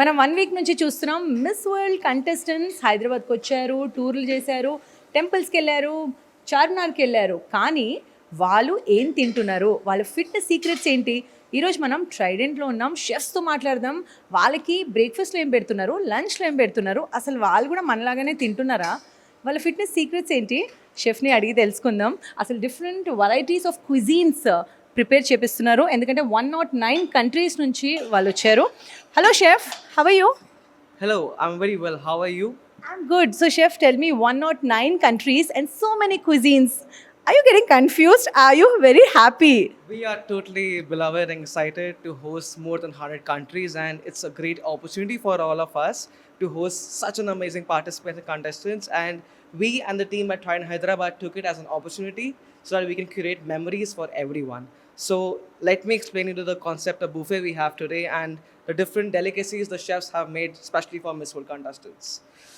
మనం 1 వీక్ నుంచి చూస్తున్నాం మిస్ వరల్డ్ కంటెస్టెంట్స్ హైదరాబాద్కి వచ్చారు, టూర్లు చేశారు, టెంపుల్స్కి వెళ్ళారు, చార్మినార్కి వెళ్ళారు. కానీ వాళ్ళు ఏం తింటున్నారు, వాళ్ళ ఫిట్నెస్ సీక్రెట్స్ ఏంటి? ఈరోజు మనం ట్రైడెంట్లో ఉన్నాం, షెఫ్స్తో మాట్లాడదాం. వాళ్ళకి బ్రేక్ఫాస్ట్లో ఏం పెడుతున్నారు, లంచ్లో ఏం పెడుతున్నారు, అసలు వాళ్ళు కూడా మనలాగానే తింటున్నారా, వాళ్ళ ఫిట్నెస్ సీక్రెట్స్ ఏంటి, షెఫ్ని అడిగి తెలుసుకుందాం. అసలు different varieties of cuisines prepare చేపిస్తున్నారు, ఎందుకంటే 109 కంట్రీస్ నుంచి వాళ్ళు వచ్చారు. Hello chef, how are you? Hello, I'm very well. How are you? I'm good. So chef, tell me 109 countries and so many cuisines. Are you getting confused? Are you very happy? We are totally beloved and excited to host more than 100 countries, and it's a great opportunity for all of us to host such an amazing participants and contestants. And we and the team at Trident Hyderabad took it as an opportunity so that we can create memories for everyone. So let me explain you the concept of buffet we have today and the different delicacies the chefs have made especially for Miss World contestants.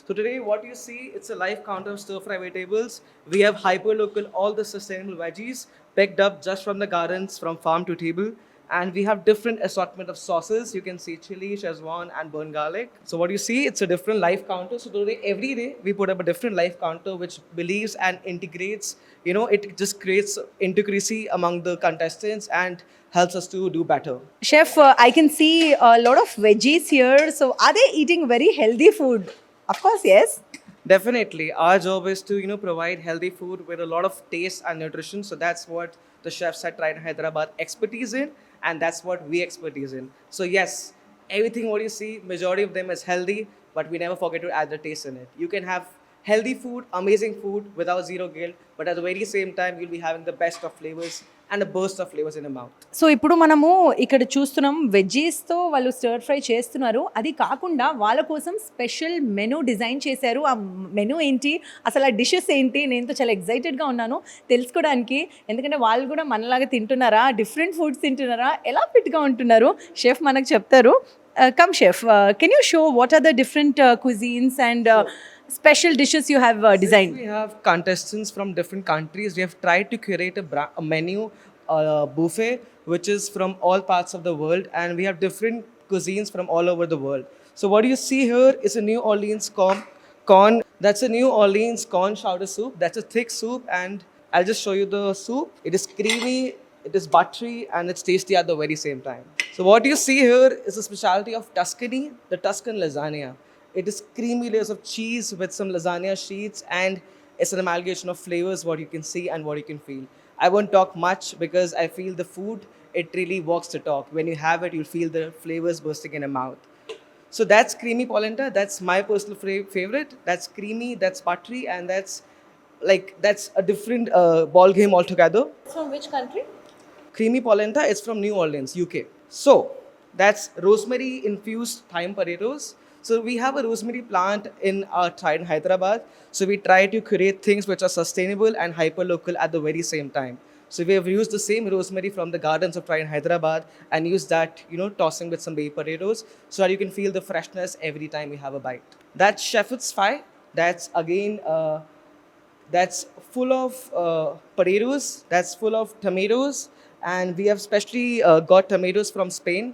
So today what you see, it's a live counter of stir-fry vegetables. We have hyper-local, all the sustainable veggies picked up just from the gardens from farm to table. And we have different assortment of sauces. You can see chili, Szechuan and burnt garlic. So what you see, it's a different live counter. So today, every day, we put up a different live counter which believes and integrates, it just creates intricacy among the contestants and helps us to do better. Chef, I can see a lot of veggies here. So are they eating very healthy food? Of course, yes. Definitely, our job is to provide healthy food with a lot of taste and nutrition. So that's what the chefs at Trident Hyderabad expertise in, and that's what we expertise in. So yes, everything what you see, majority of them is healthy, but we never forget to add the taste in it. You can have healthy food, amazing food without zero guilt, but at the very same time, you'll be having the best of flavors and a burst of flavors in your mouth. So ఇప్పుడు మనము ఇక్కడ చూస్తున్నాం వెజ్జీస్తో వాళ్ళు స్టర్ fry చేస్తున్నారు. అది కాకుండా వాళ్ళ కోసం స్పెషల్ మెనూ డిజైన్ చేశారు. ఆ మెనూ ఏంటి, అసలు ఆ డిషెస్ ఏంటి, నేను చాలా ఎక్సైటెడ్గా ఉన్నాను తెలుసుకోవడానికి. ఎందుకంటే వాళ్ళు కూడా మనలాగా తింటున్నారా, డిఫరెంట్ ఫుడ్స్ తింటున్నారా, ఎలా ఫిట్గా ఉంటున్నారు, షెఫ్ మనకు చెప్తారు. Come chef, can you show what are the different cuisines and special dishes you have designed? Since we have contestants from different countries, we have tried to curate a menu buffet which is from all parts of the world, and we have different cuisines from all over the world. So what you see here is a New Orleans corn. That's a New Orleans corn chowder soup. That's a thick soup, and I'll just show you the soup. It is creamy, it is buttery, and it's tasty at the very same time. So what you see here is a specialty of Tuscany, the Tuscan lasagna. It is creamy layers of cheese with some lasagna sheets, and it's an amalgamation of flavors, what you can see and what you can feel. I won't talk much because I feel the food, it really walks the talk. When you have it, you'll feel the flavors bursting in your mouth. So that's creamy polenta. That's my personal favorite. That's creamy, that's buttery, and that's a different ball game altogether. From which country? Creamy polenta is from New Orleans, UK. So that's rosemary infused thyme potatoes. So we have a rosemary plant in our Trident Hyderabad. So we try to create things which are sustainable and hyper local at the very same time. So we have used the same rosemary from the gardens of Trident Hyderabad and used that, tossing with some baby potatoes so that you can feel the freshness every time you have a bite. That's shepherd's pie. That's again, that's full of potatoes. That's full of tomatoes. And we have specially got tomatoes from Spain,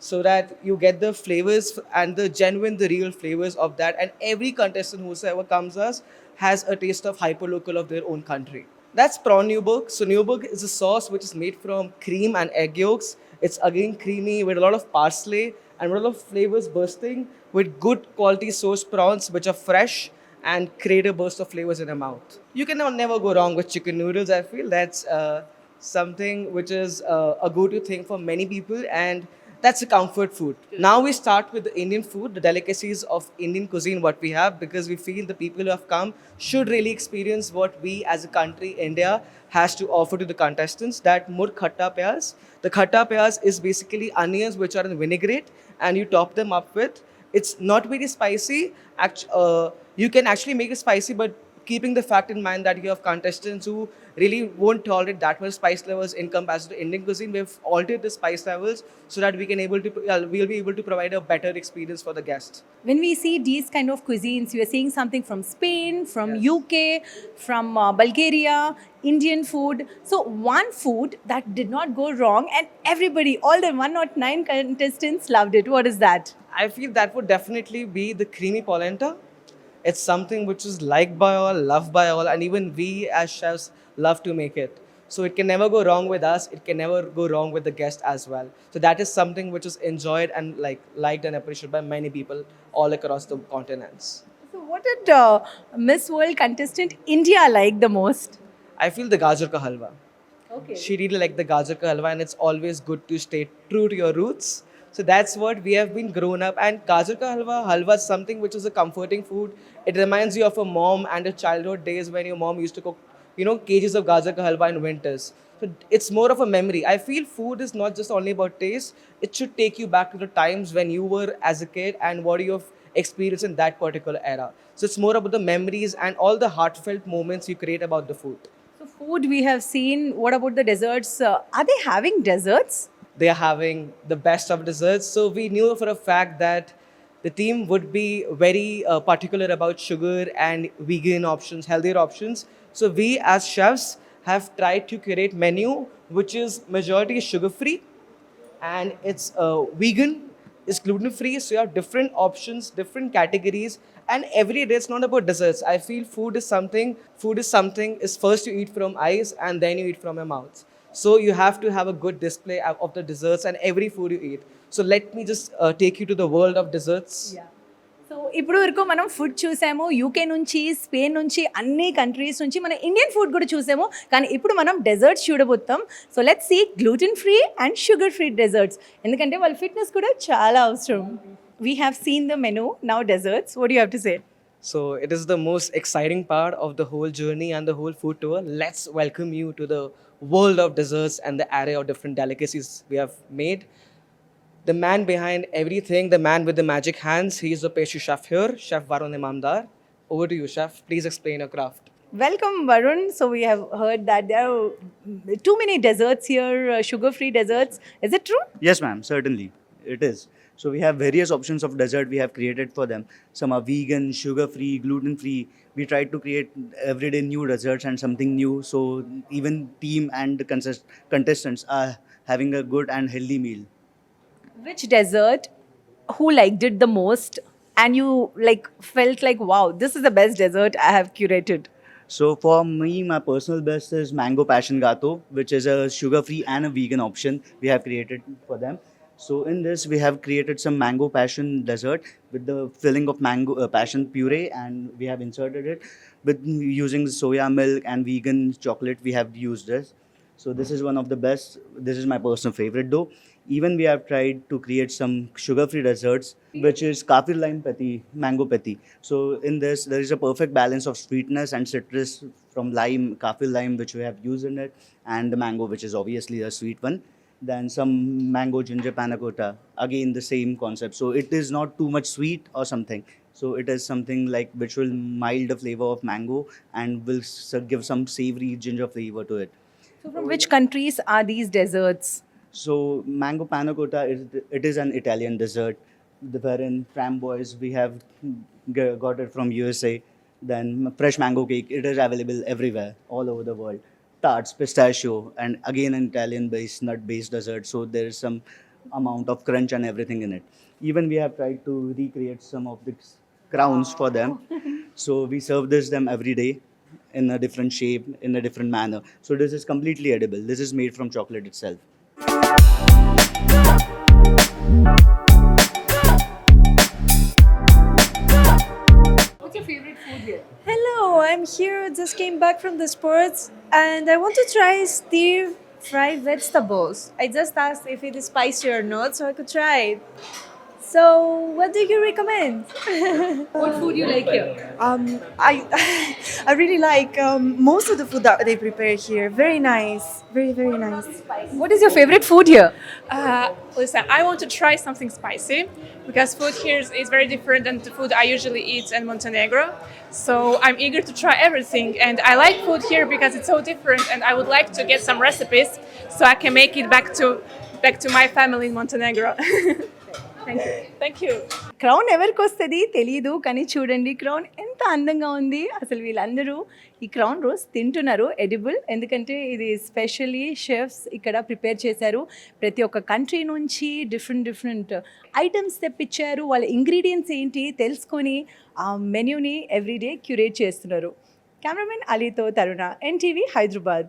so that you get the flavors and the genuine, the real flavors of that. And every contestant whosoever comes us has a taste of hyperlocal of their own country. That's prawn Newburg. So Newburg is a sauce which is made from cream and egg yolks. It's again creamy with a lot of parsley and a lot of flavors bursting with good quality sourced prawns which are fresh and create a burst of flavors in your mouth. You can never go wrong with chicken noodles. I feel that's something which is a go-to thing for many people, and that's a comfort food. Now we start with the Indian food, the delicacies of Indian cuisine what we have, because we feel the people who have come should really experience what we as a country, India, has to offer to the contestants. That murg khatta pyaz. The khatta pyaz is basically onions which are in vinaigrette, and you top them up with. It's not very spicy. You can actually make it spicy, but keeping the fact in mind that you have contestants who really won't tolerate that much spice levels in comparison to Indian cuisine, we've altered the spice levels so that we'll be able to provide a better experience for the guests. When we see these kind of cuisines, we are seeing something from Spain, from UK, from Bulgaria, Indian food. So one food that did not go wrong and everybody, all the 109 contestants loved it. What is that? I feel that would definitely be the creamy polenta. It's something which is liked by all, loved by all, and even we as chefs love to make it. So it can never go wrong with us. It can never go wrong with the guest as well. So that is something which is enjoyed and liked and appreciated by many people all across the continents. So, what did Miss World contestant India like the most? I feel the gajar ka halwa. Okay. She really liked the gajar ka halwa, and it's always good to stay true to your roots. So that's what we have been grown up. And gajar ka halwa is something which is a comforting food. It reminds you of a mom and a childhood days when your mom used to cook, kgs of gajar ka halwa in winters. So it's more of a memory. I feel food is not just only about taste. It should take you back to the times when you were as a kid and what you have experienced in that particular era. So it's more about the memories and all the heartfelt moments you create about the food. So, food we have seen. What about the desserts? Are they having desserts? They are having the best of desserts. So we knew for a fact that the team would be very particular about sugar and vegan options, healthier options. So we as chefs have tried to curate menu which is majority sugar free and it's vegan, it's gluten free. So you have different options, different categories, and every day it's not about desserts. I feel food is something is first you eat from eyes and then you eat from your mouth. So you have to have a good display of the desserts and every food you eat. So let me just take you to the world of desserts. So ఇప్పుడు వరకు మనం food చూసాము UK నుంచి Spain నుంచి అన్ని countries నుంచి మన Indian food కూడా చూసాము కానీ ఇప్పుడు మనం డెజర్ట్స్ చూడబోతాం so let's see gluten free and sugar free desserts ఎందుకంటే వాళ్ళ ఫిట్నెస్ కూడా చాలా అవసరం we have seen the menu now desserts what you have to say So it is the most exciting part of the whole journey and the whole food tour. Let's welcome you to the world of desserts and the array of different delicacies we have made. The man behind everything, the man with the magic hands, he is the pastry chef here, Chef Varun Imamdar. Over to you, Chef. Please explain your craft. Welcome, Varun. So we have heard that there are too many desserts here, sugar-free desserts. Is it true? Yes, ma'am, certainly. It is. So we have various options of dessert we have created for them. Some are vegan, sugar-free, gluten-free. We try to create everyday new desserts and something new. So even team and contestants are having a good and healthy meal. Which dessert, who liked it the most, and you felt like, wow, this is the best dessert I have curated? So for me, my personal best is mango passion gato, which is a sugar-free and a vegan option we have created for them. So in this, we have created some mango passion dessert with the filling of mango passion puree, and we have inserted it with using soya milk and vegan chocolate. We have used this. So this is one of the best. This is my personal favorite though. Even we have tried to create some sugar-free desserts, which is kafir lime pethi, mango pethi. So in this, there is a perfect balance of sweetness and citrus from lime, kafir lime, which we have used in it, and the mango, which is obviously a sweet one. Then some mango ginger panna cotta, again the same concept. So it is not too much sweet or something. So it is something like which will mild the flavor of mango and will give some savory ginger flavor to it. So from which countries are these desserts? So mango panna cotta it is an Italian dessert, wherein framboise we have got it from USA. Then fresh mango cake, it is available everywhere, all over the world. Tarts, pistachio, and again an Italian-based nut-based dessert. So there is some amount of crunch and everything in it. Even we have tried to recreate some of the crowns for them. So we serve them every day in a different shape, in a different manner. So this is completely edible. This is made from chocolate itself. What's your favorite food here? Hello, I'm here. Just came back from the sports and I want to try stir fried vegetables. I just asked if it is spicy or not, so I could try it. So, what do you recommend? What food you like here? I really like most of the food that they prepare here. Very nice, very nice. What is your favorite food here? Listen, I want to try something spicy because food here is very different than the food I usually eat in Montenegro. So I'm eager to try everything, and I like food here because it's so different. And I would like to get some recipes so I can make it back to my family in Montenegro. Thank you. Crown ఎవరికి వస్తుంది తెలియదు, కానీ చూడండి crown ఎంత అందంగా ఉంది. అసలు వీళ్ళందరూ ఈ క్రౌన్ రోజ్ తింటున్నారు, ఎడిబుల్, ఎందుకంటే ఇది స్పెషల్లీ షెఫ్స్ ఇక్కడ ప్రిపేర్ చేశారు. ప్రతి ఒక్క కంట్రీ నుంచి డిఫరెంట్ ఐటమ్స్ తెప్పించారు. వాళ్ళ ఇంగ్రీడియంట్స్ ఏంటి తెలుసుకొని ఆ మెన్యూని ఎవ్రీడే క్యూరేట్ చేస్తున్నారు. కెమెరామెన్ అలీతో తరుణ, ఎన్టీవీ హైదరాబాద్.